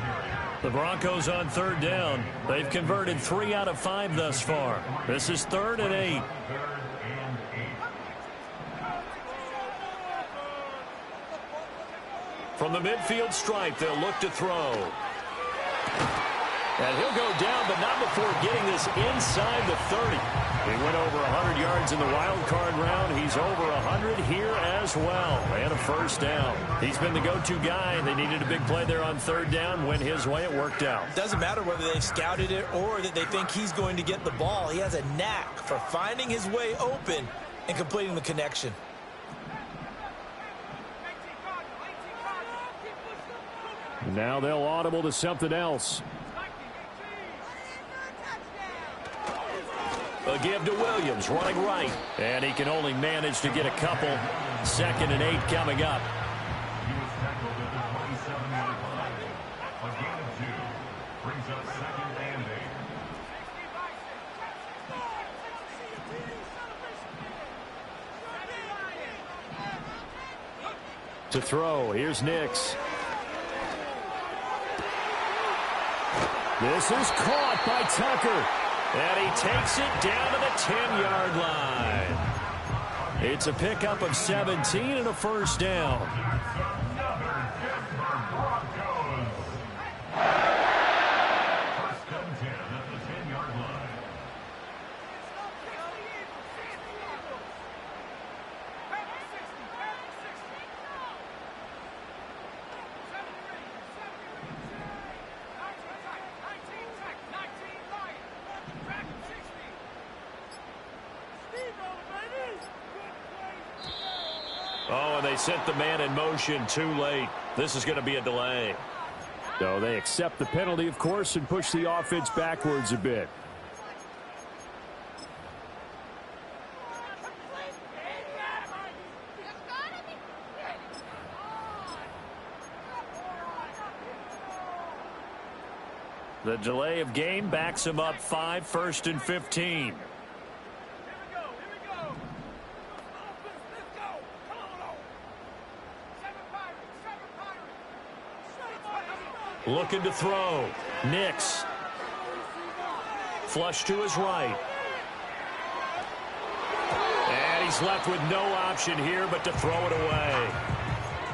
A: The Broncos on 3rd down. They've converted 3 out of 5 thus far. This is 3rd and 8. From the midfield stripe, they'll look to throw. And he'll go down, but not before getting this inside the 30.
B: He went over 100 yards in the wild card round. He's over 100 here as well. And a first down. He's been the go-to guy. They needed a big play there on third down. Went his way. It worked out.
C: Doesn't matter whether they've scouted it or that they think he's going to get the ball. He has a knack for finding his way open and completing the connection.
B: Now they'll audible to something else. A give to Williams, running right. And he can only manage to get a couple. 2nd and 8 coming up.
D: He was tackled at the 27-yard line. A gain of 2 brings up 2nd and 8.
B: To throw, here's Nix. This is caught by Tucker. And he takes it down to the 10-yard line. It's a pickup of 17 and a first down.
D: Another Denver Broncos. First and 10 at the 10-yard line.
B: Oh, and they sent the man in motion too late. This is going to be a delay. So they accept the penalty, of course, and push the offense backwards a bit. The delay of game backs him up 5, 1st and 15. Looking to throw. Nix. Flush to his right. And he's left with no option here but to throw it away.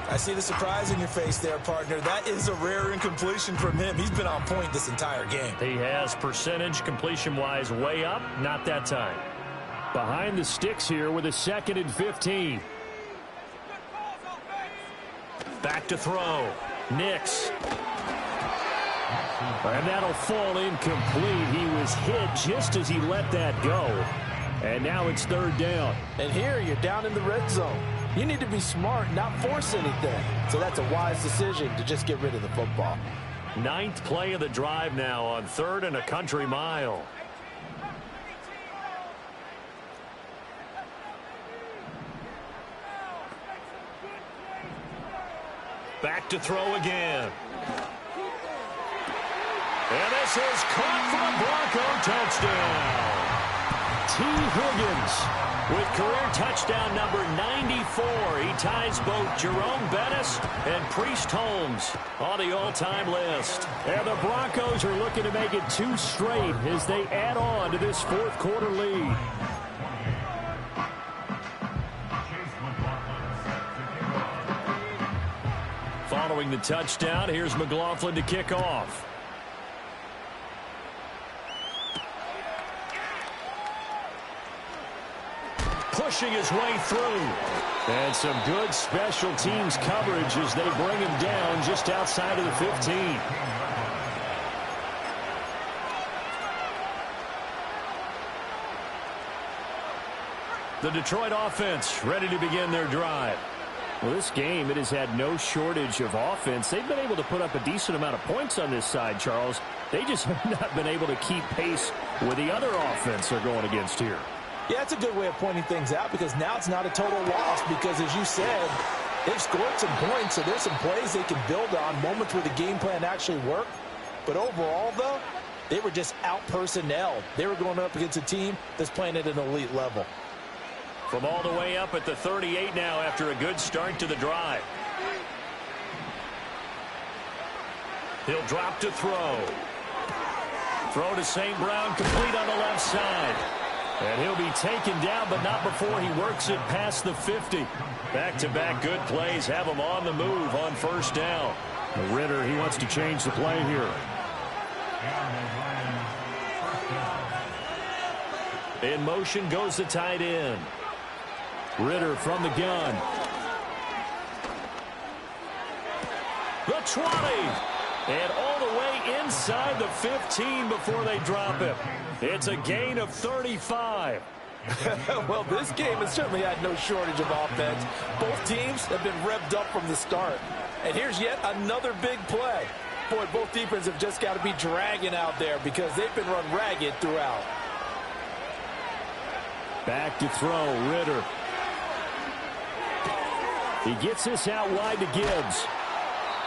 C: I see the surprise in your face there, partner. That is a rare incompletion from him. He's been on point this entire game.
B: He has percentage completion-wise way up. Not that time. Behind the sticks here with a 2nd and 15. Back to throw. Nix. And that'll fall incomplete. He was hit just as he let that go. And now it's 3rd down.
E: And here you're down in the red zone. You need to be smart, not force anything. So that's a wise decision to just get rid of the football.
B: 9th play of the drive now on 3rd and a country mile. Back to throw again. And this is caught for a Bronco touchdown. T. Higgins with career touchdown number 94. He ties both Jerome Bettis and Priest Holmes on the all-time list. And the Broncos are looking to make it 2 straight as they add on to this 4th quarter lead. Following the touchdown, here's McLaughlin to kick off. Pushing his way through. And some good special teams coverage as they bring him down just outside of the 15. The Detroit offense ready to begin their drive. Well, this game, it has had no shortage of offense. They've been able to put up a decent amount of points on this side, Charles. They just have not been able to keep pace with the other offense they're going against here.
E: Yeah, it's a good way of pointing things out because now it's not a total loss because, as you said, they've scored some points, so there's some plays they can build on, moments where the game plan actually worked. But overall, though, they were just out-personnelled. They were going up against a team that's playing at an elite level.
B: From all the way up at the 38 now after a good start to the drive. He'll drop to throw. Throw to St. Brown, complete on the left side. And he'll be taken down, but not before he works it past the 50. Back-to-back good plays have him on the move on 1st down. Ritter, he wants to change the play here. In motion goes the tight end. Ritter from the gun. The 20. And all the way inside the 15 before they drop him. It's a gain of 35.
E: Well, this game has certainly had no shortage of offense. Both teams have been revved up from the start. And here's yet another big play. Boy, both defenses have just got to be dragging out there because they've been run ragged throughout.
B: Back to throw, Ritter. He gets this out wide to Gibbs.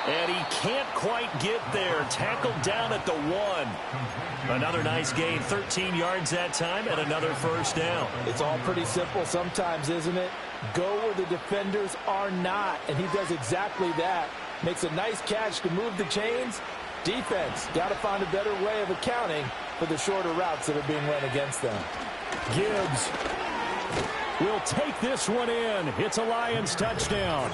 B: And he can't quite get there. Tackled down at the 1. Another nice gain, 13 yards that time, and another first down.
E: It's all pretty simple sometimes, isn't it? Go where the defenders are not, and he does exactly that. Makes a nice catch to move the chains. Defense, got to find a better way of accounting for the shorter routes that are being run against them.
B: Gibbs will take this one in. It's a Lions touchdown.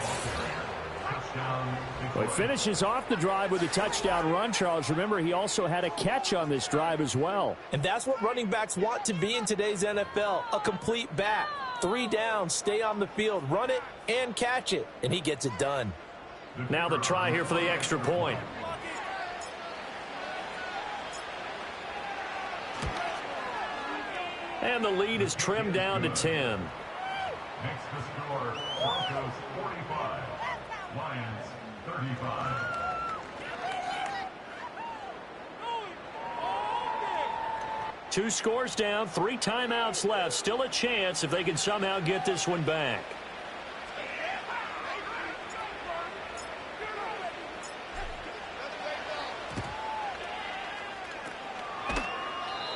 B: Well, he finishes off the drive with a touchdown run, Charles. Remember, he also had a catch on this drive as well.
E: And that's what running backs want to be in today's NFL, a complete back. 3 downs, stay on the field, run it, and catch it. And he gets it done.
B: Now the try here for the extra point. And the lead is trimmed down to 10.
D: Next to score, Broncos 45, Lions 35.
B: Two scores down, 3 timeouts left. Still a chance if they can somehow get this one back.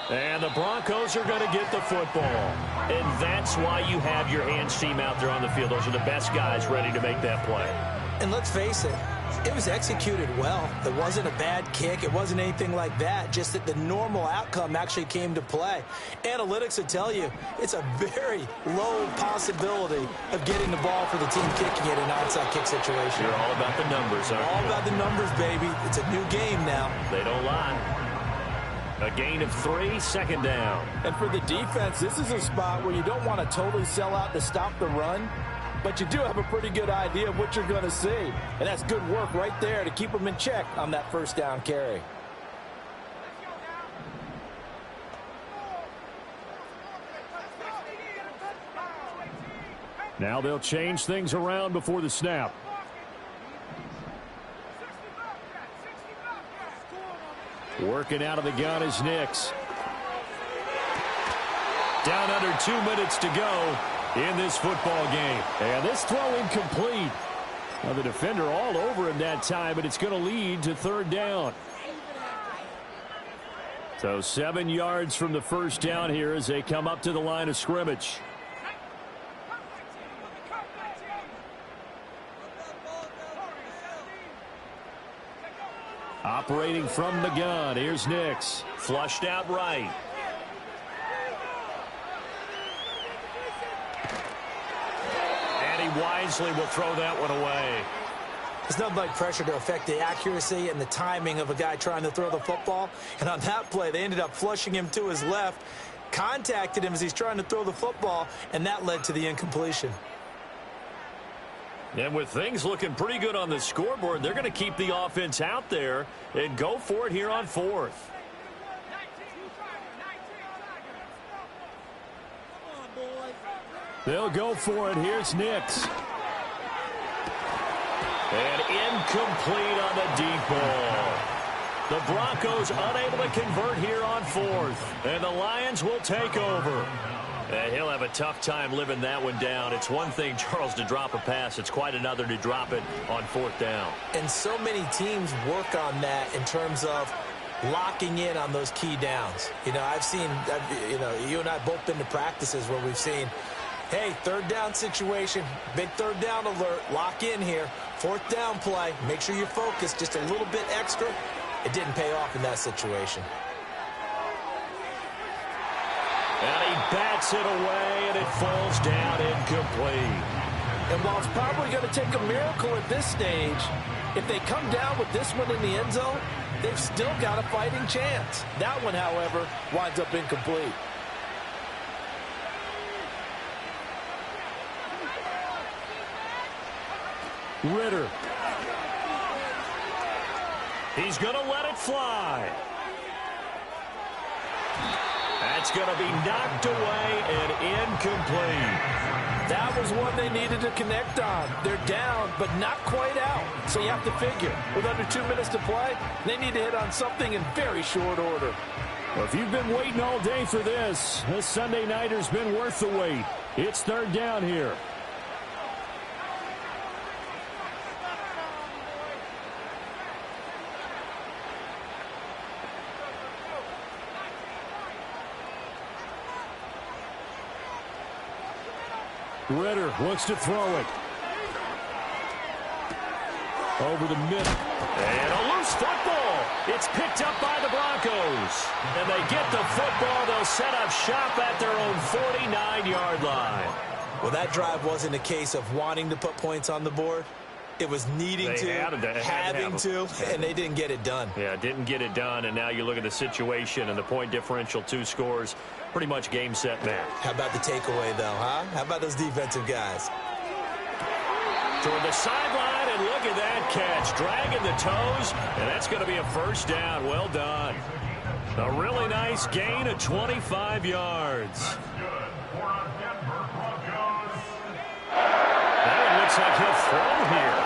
B: And the Broncos are going to get the football. And that's why you have your hands team out there on the field. Those are the best guys ready to make that play.
C: And let's face it, it was executed well. It wasn't a bad kick. It wasn't anything like that. Just that the normal outcome actually came to play. Analytics will tell you it's a very low possibility of getting the ball for the team kicking it in an onside kick situation.
B: You're all about the numbers, aren't you?
C: All about the numbers, baby. It's a new game now.
B: They don't lie. A gain of 3, second down.
E: And for the defense, this is a spot where you don't want to totally sell out to stop the run, but you do have a pretty good idea of what you're going to see. And that's good work right there to keep them in check on that first down carry.
B: Now they'll change things around before the snap. Working out of the gun is Nix. Down under 2 minutes to go in this football game. And this throw incomplete. Now the defender all over him that time, but it's going to lead to third down. So 7 yards from the first down here as they come up to the line of scrimmage. Operating from the gun, here's Nix. Flushed out right. And he wisely will throw that one away.
C: There's nothing like pressure to affect the accuracy and the timing of a guy trying to throw the football. And on that play, they ended up flushing him to his left, contacted him as he's trying to throw the football, and that led to the incompletion.
B: And with things looking pretty good on the scoreboard, they're going to keep the offense out there and go for it here on fourth. They'll go for it. Here's Nix. And incomplete on the deep ball. The Broncos unable to convert here on fourth. And the Lions will take over. And he'll have a tough time living that one down. It's one thing, Charles, to drop a pass. It's quite another to drop it on fourth down.
C: And so many teams work on that in terms of locking in on those key downs. You know, you and I both been to practices where we've seen, hey, third down situation, big third down alert, lock in here. Fourth down play, make sure you're focused just a little bit extra. It didn't pay off in that situation.
B: And he bats it away, and it falls down incomplete.
E: And while it's probably going to take a miracle at this stage, if they come down with this one in the end zone, they've still got a fighting chance. That one, however, winds up incomplete.
B: Ritter. He's going to let it fly. That's going to be knocked away and incomplete.
E: That was one they needed to connect on. They're down, but not quite out. So you have to figure, with under 2 minutes to play, they need to hit on something in very short order.
B: Well, if you've been waiting all day for this Sunday nighter's been worth the wait. It's third down here. Ritter looks to throw it. Over the middle. And a loose football. It's picked up by the Broncos. And they get the football. They'll set up shop at their own 49-yard line.
C: Well, that drive wasn't a case of wanting to put points on the board. It was needing having to, and they didn't get it done.
A: Yeah, didn't get it done, and now you look at the situation and the point differential, 2 scores, pretty much game, set, match.
C: How about the takeaway, though, huh? How about those defensive guys?
A: Toward the sideline, and look at that catch. Dragging the toes, and that's going to be a first down. Well done. A really nice gain of 25 yards. Now it looks like he'll throw here.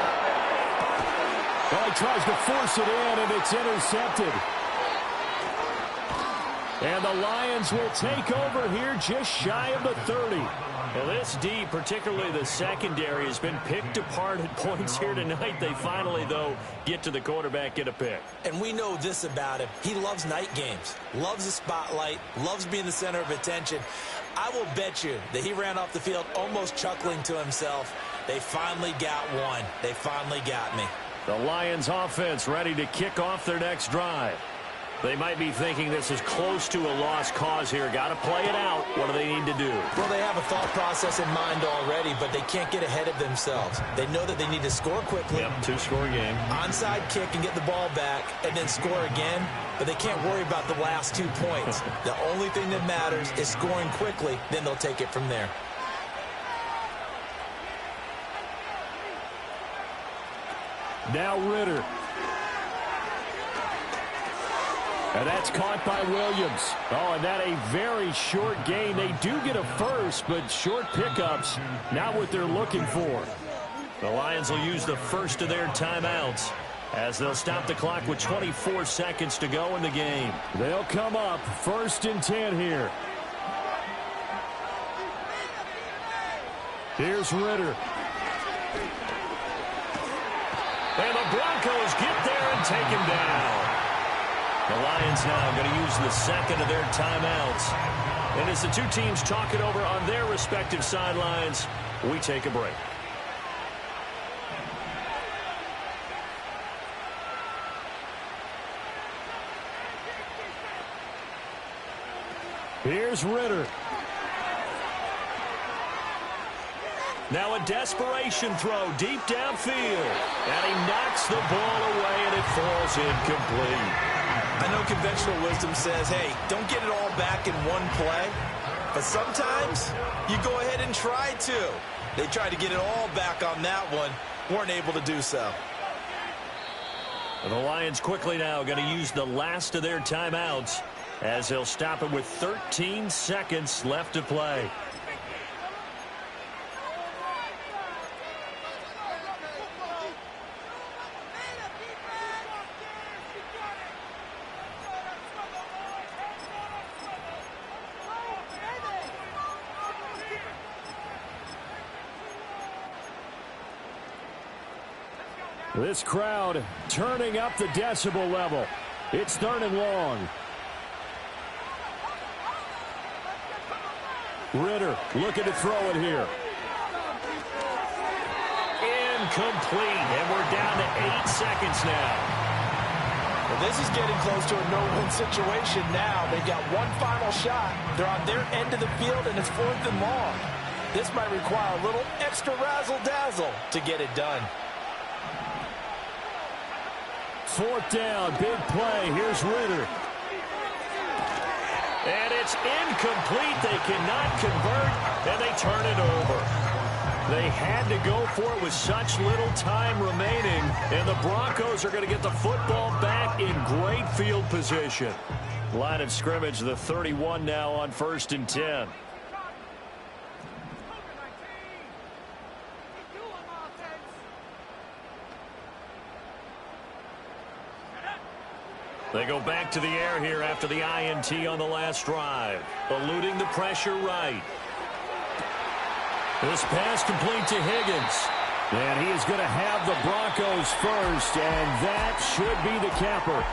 B: Well, he tries to force it in, and it's intercepted. And the Lions will take over here just shy of the 30.
A: Well, this D, particularly the secondary, has been picked apart at points here tonight. They finally, though, get to the quarterback, get a pick.
C: And we know this about him. He loves night games, loves the spotlight, loves being the center of attention. I will bet you that he ran off the field almost chuckling to himself. They finally got one. They finally got me.
A: The Lions offense ready to kick off their next drive. They might be thinking this is close to a lost cause here. Got to play it out. What do they need to do?
C: Well, they have a thought process in mind already, but they can't get ahead of themselves. They know that they need to score quickly.
A: Yep, 2-score game.
C: Onside kick and get the ball back and then score again, but they can't worry about the last 2 points. The only thing that matters is scoring quickly, then they'll take it from there.
B: Now Ritter. And that's caught by Williams. Oh, and that a very short gain. They do get a first, but short pickups, not what they're looking for.
A: The Lions will use the first of their timeouts as they'll stop the clock with 24 seconds to go in the game.
B: They'll come up 1st and 10 here. Here's Ritter.
A: And the Broncos get there and take him down. The Lions now going to use the second of their timeouts. And as the 2 teams talk it over on their respective sidelines, we take a break.
B: Here's Ritter.
A: Now a desperation throw deep downfield. And he knocks the ball away, and it falls incomplete.
C: I know conventional wisdom says, hey, don't get it all back in one play. But sometimes you go ahead and try to. They tried to get it all back on that one. Weren't able to do so.
A: The Lions quickly now going to use the last of their timeouts as they'll stop it with 13 seconds left to play.
B: This crowd turning up the decibel level. It's 3rd and long. Ritter looking to throw it here.
A: Incomplete, and we're down to 8 seconds now.
E: Well, this is getting close to a no-win situation now. They've got one final shot. They're on their end of the field, and it's 4th and long. This might require a little extra razzle-dazzle to get it done.
B: 4th down, big play. Here's Ritter.
A: And it's incomplete. They cannot convert, and they turn it over. They had to go for it with such little time remaining, and the Broncos are going to get the football back in great field position. Line of scrimmage, the 31 now on 1st and 10. They go back to the air here after the INT on the last drive. Eluding the pressure right. This pass complete to Higgins. And he is going to have the Broncos first, and that should be the capper.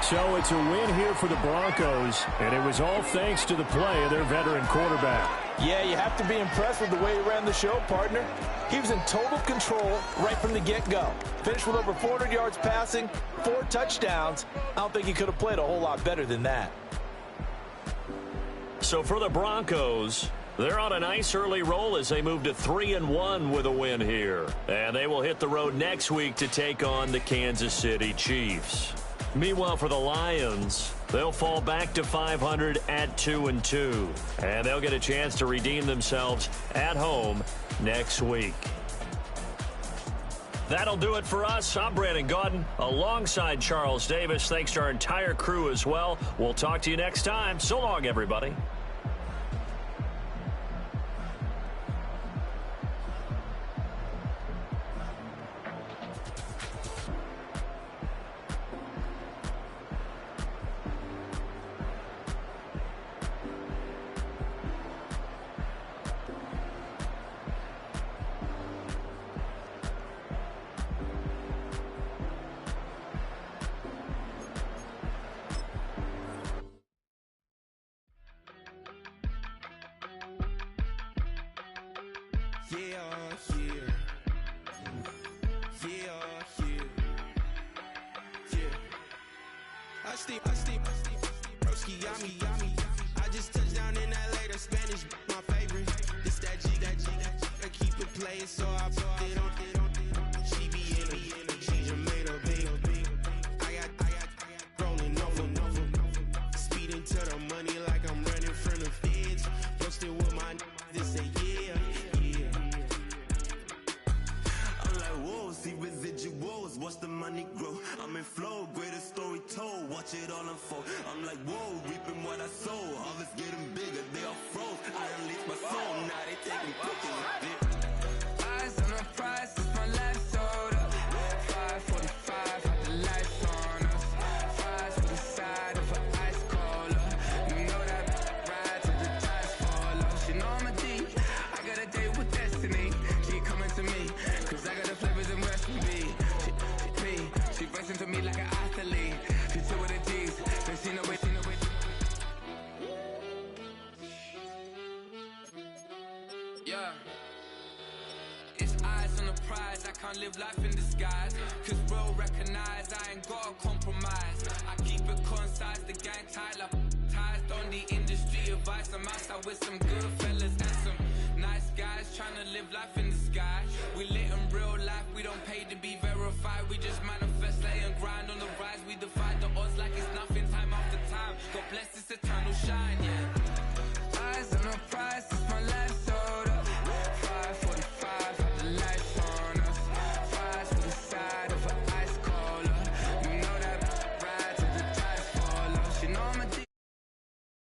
A: So it's a win here for the Broncos, and it was all thanks to the play of their veteran quarterback.
E: Yeah, you have to be impressed with the way he ran the show, partner. He was in total control right from the get-go. Finished with over 400 yards passing, 4 touchdowns. I don't think he could have played a whole lot better than that.
A: So for the Broncos, they're on a nice early roll as they move to 3-1 with a win here. And they will hit the road next week to take on the Kansas City Chiefs. Meanwhile, for the Lions, they'll fall back to 500 at 2-2. And they'll get a chance to redeem themselves at home next week. That'll do it for us. I'm Brandon Gaudin alongside Charles Davis. Thanks to our entire crew as well. We'll talk to you next time. So long, everybody.
F: I just touched down in LA, the Spanish, my favorite. This that G, I keep it playing, so I put it on. She be in it, she just made a big. I got rolling over, speeding to the money like I'm running from the feds. Posted with my this say yeah. I'm like whoa, see residuals, watch the money grow. I'm in flow, greatest story told, watch it all unfold. I'm like whoa, reaping what I sow. Harvest getting bigger, they all froze. I unleashed my soul, now they taking pictures of it. Eyes on the prize, it's my life sold up. 5:45, had the lights on us. Fries to the side of an ice cola. You know that ride till the tires fall off. She know I'm a D, I got a date with destiny. She coming to me, cause I got the flavors and recipe. She racing to me like an athlete. She two with the G's, then she know it. Yeah. It's eyes on the prize, I can't live life in disguise. Cause bro recognize I ain't gotta compromise. I keep it concise, the gang tied up. Ties on the industry advice. I'm outside with some good fellas and some nice guys trying to live life in